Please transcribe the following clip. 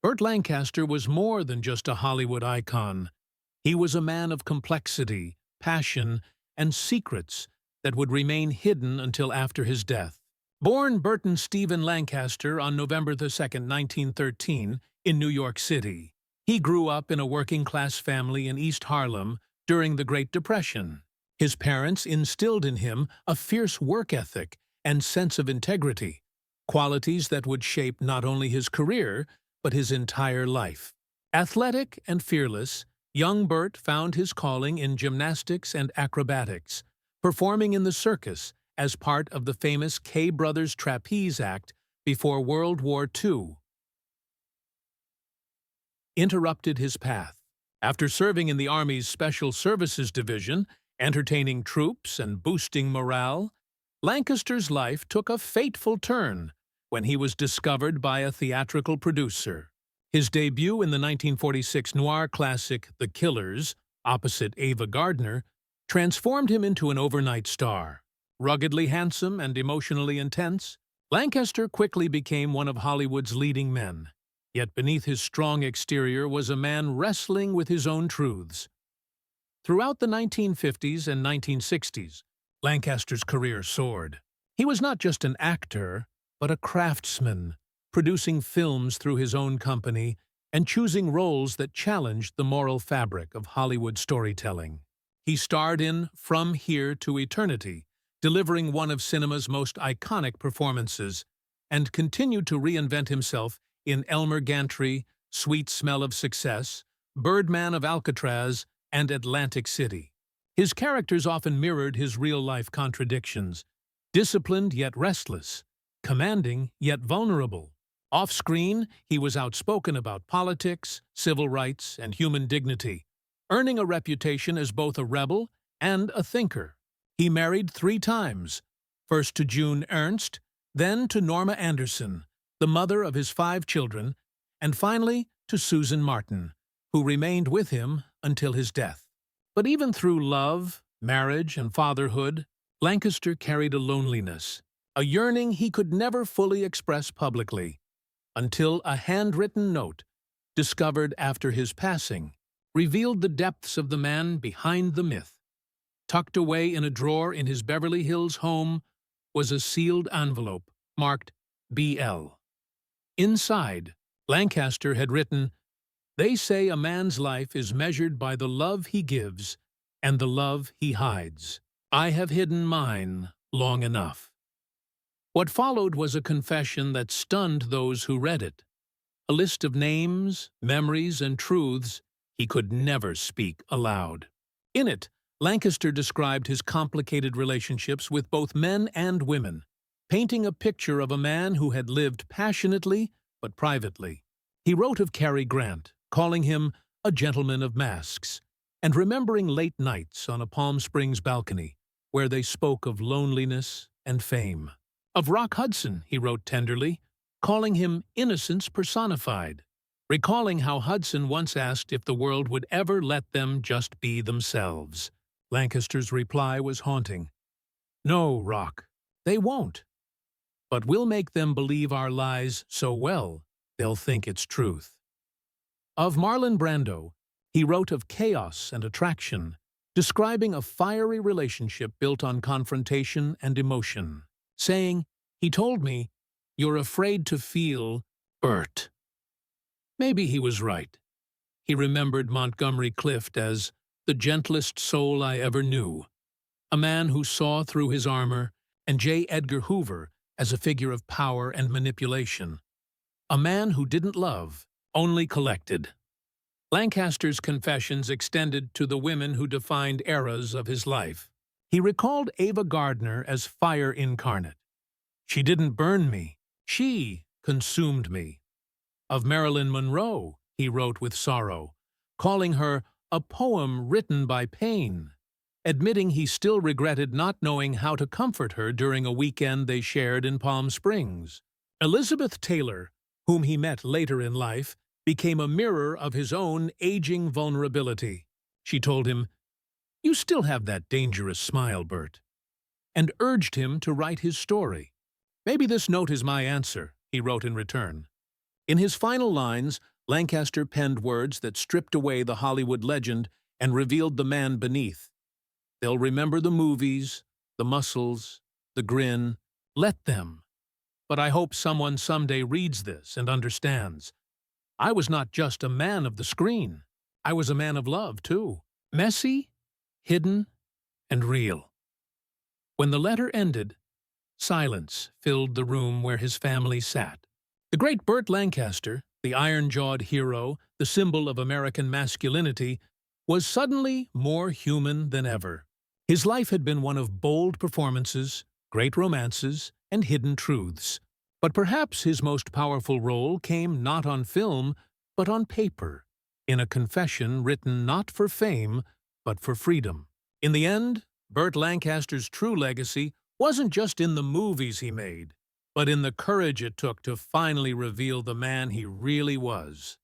Burt Lancaster was more than just a Hollywood icon. He was a man of complexity, passion, and secrets that would remain hidden until after his death. Born Burton Stephen Lancaster on November the 2nd, 1913, in New York City, he grew up in a working-class family in East Harlem during the Great Depression. His parents instilled in him a fierce work ethic and sense of integrity, qualities that would shape not only his career, but his entire life. Athletic and fearless, young Burt found his calling in gymnastics and acrobatics, performing in the circus as part of the famous K Brothers Trapeze Act before World War II interrupted his path. After serving in the Army's Special Services Division, entertaining troops and boosting morale, Lancaster's life took a fateful turn when he was discovered by a theatrical producer. His debut in the 1946 noir classic The Killers, opposite Ava Gardner, transformed him into an overnight star. Ruggedly handsome and emotionally intense, Lancaster quickly became one of Hollywood's leading men. Yet beneath his strong exterior was a man wrestling with his own truths. Throughout the 1950s and 1960s, Lancaster's career soared. He was not just an actor, but a craftsman, producing films through his own company and choosing roles that challenged the moral fabric of Hollywood storytelling. He starred in From Here to Eternity, delivering one of cinema's most iconic performances, and continued to reinvent himself in Elmer Gantry, Sweet Smell of Success, Birdman of Alcatraz, and Atlantic City. His characters often mirrored his real-life contradictions, disciplined yet restless, commanding yet vulnerable. Off-screen, he was outspoken about politics, civil rights, and human dignity, earning a reputation as both a rebel and a thinker. He married 3 times, first to June Ernst, then to Norma Anderson, the mother of his 5 children, and finally to Susan Martin, who remained with him until his death. But even through love, marriage, and fatherhood, Lancaster carried a loneliness, a yearning he could never fully express publicly, until a handwritten note, discovered after his passing, revealed the depths of the man behind the myth. Tucked away in a drawer in his Beverly Hills home was a sealed envelope marked BL. Inside, Lancaster had written, "They say a man's life is measured by the love he gives and the love he hides. I have hidden mine long enough." What followed was a confession that stunned those who read it, a list of names, memories, and truths he could never speak aloud. In it, Lancaster described his complicated relationships with both men and women, painting a picture of a man who had lived passionately but privately. He wrote of Cary Grant, calling him a gentleman of masks, and remembering late nights on a Palm Springs balcony where they spoke of loneliness and fame. Of Rock Hudson, he wrote tenderly, calling him innocence personified, recalling how Hudson once asked if the world would ever let them just be themselves. Lancaster's reply was haunting. "No, Rock, they won't. But we'll make them believe our lies so well, they'll think it's truth." Of Marlon Brando, he wrote of chaos and attraction, describing a fiery relationship built on confrontation and emotion, saying, "He told me, 'You're afraid to feel, Burt.'" Maybe he was right. He remembered Montgomery Clift as the gentlest soul I ever knew, a man who saw through his armor, and J. Edgar Hoover as a figure of power and manipulation, a man who didn't love, only collected. Lancaster's confessions extended to the women who defined eras of his life. He recalled Ava Gardner as fire incarnate. "She didn't burn me, she consumed me." Of Marilyn Monroe, he wrote with sorrow, calling her a poem written by pain, admitting he still regretted not knowing how to comfort her during a weekend they shared in Palm Springs. Elizabeth Taylor, whom he met later in life, became a mirror of his own aging vulnerability. She told him, "You still have that dangerous smile, Burt," and urged him to write his story. "Maybe this note is my answer," he wrote in return. In his final lines, Lancaster penned words that stripped away the Hollywood legend and revealed the man beneath. They'll remember the movies, the muscles, the grin. Let them. But I hope someone someday reads this and understands. I was not just a man of the screen. I was a man of love, too. Messy, hidden, and real. When the letter ended, silence filled the room where his family sat. The great Burt Lancaster, the iron-jawed hero, the symbol of American masculinity, was suddenly more human than ever. His life had been one of bold performances, great romances, and hidden truths. But perhaps his most powerful role came not on film, but on paper, in a confession written not for fame, but for freedom. In the end, Burt Lancaster's true legacy wasn't just in the movies he made, but in the courage it took to finally reveal the man he really was.